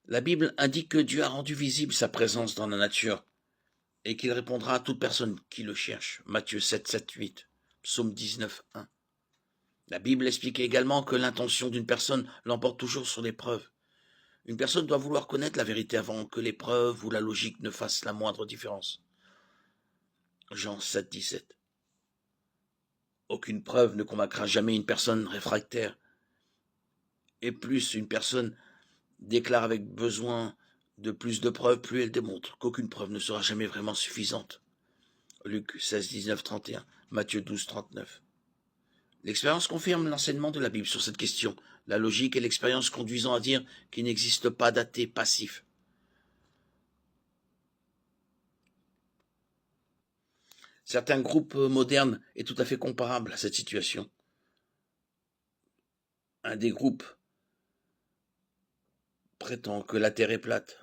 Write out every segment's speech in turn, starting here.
La Bible indique que Dieu a rendu visible sa présence dans la nature et qu'il répondra à toute personne qui le cherche. Matthieu 7, 7, 8, Psaume 19, 1. La Bible explique également que l'intention d'une personne l'emporte toujours sur l'épreuve. Une personne doit vouloir connaître la vérité avant que l'épreuve ou la logique ne fasse la moindre différence. Jean 7, 17. Aucune preuve ne convaincra jamais une personne réfractaire. Et plus une personne déclare avec besoin de plus de preuves, plus elle démontre qu'aucune preuve ne sera jamais vraiment suffisante. Luc 16, 19, 31, Matthieu 12, 39. L'expérience confirme l'enseignement de la Bible sur cette question, la logique et l'expérience conduisant à dire qu'il n'existe pas d'athée passif. Certains groupes modernes est tout à fait comparable à cette situation. Un des groupes prétend que la Terre est plate.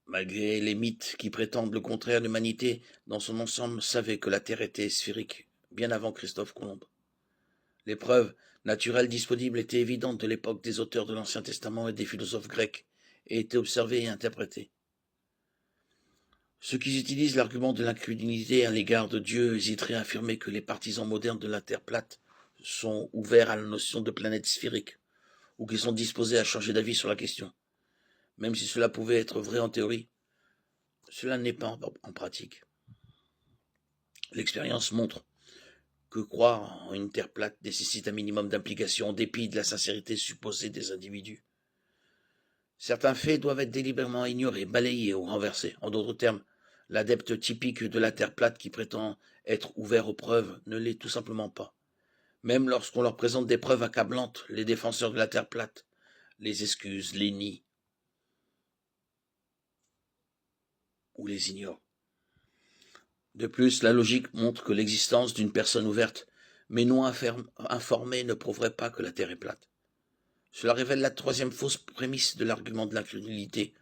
Malgré les mythes qui prétendent le contraire, l'humanité dans son ensemble savait que la Terre était sphérique, bien avant Christophe Colomb. Les preuves naturelles disponibles étaient évidentes de l'époque des auteurs de l'Ancien Testament et des philosophes grecs, et étaient observées et interprétées. Ceux qui utilisent l'argument de l'incrédulité à l'égard de Dieu hésiteraient à affirmer que les partisans modernes de la Terre plate sont ouverts à la notion de planète sphérique, ou qu'ils sont disposés à changer d'avis sur la question. Même si cela pouvait être vrai en théorie, cela n'est pas en pratique. L'expérience montre que croire en une Terre plate nécessite un minimum d'implication en dépit de la sincérité supposée des individus. Certains faits doivent être délibérément ignorés, balayés ou renversés. En d'autres termes, l'adepte typique de la Terre plate qui prétend être ouvert aux preuves ne l'est tout simplement pas. Même lorsqu'on leur présente des preuves accablantes, les défenseurs de la Terre plate les excusent, les nient ou les ignorent. De plus, la logique montre que l'existence d'une personne ouverte, mais non informée, ne prouverait pas que la Terre est plate. Cela révèle la troisième fausse prémisse de l'argument de l'incrédulité.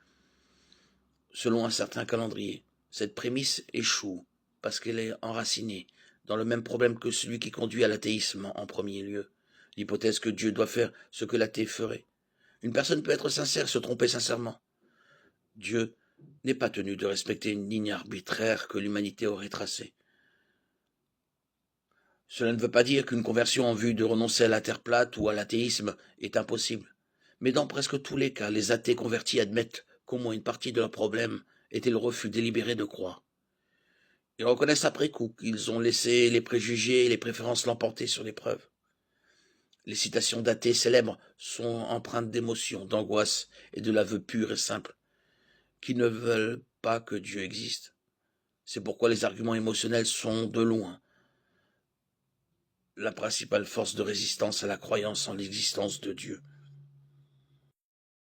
Selon un certain calendrier, cette prémisse échoue parce qu'elle est enracinée dans le même problème que celui qui conduit à l'athéisme en premier lieu, l'hypothèse que Dieu doit faire ce que l'athée ferait. Une personne peut être sincère et se tromper sincèrement. Dieu n'est pas tenu de respecter une ligne arbitraire que l'humanité aurait tracée. Cela ne veut pas dire qu'une conversion en vue de renoncer à la terre plate ou à l'athéisme est impossible. Mais dans presque tous les cas, les athées convertis admettent qu'au moins une partie de leur problème était le refus délibéré de croire. Ils reconnaissent après coup qu'ils ont laissé les préjugés et les préférences l'emporter sur les preuves. Les citations d'athées célèbres sont empreintes d'émotion, d'angoisse et de l'aveu pur et simple, qui ne veulent pas que Dieu existe. C'est pourquoi les arguments émotionnels sont, de loin, la principale force de résistance à la croyance en l'existence de Dieu.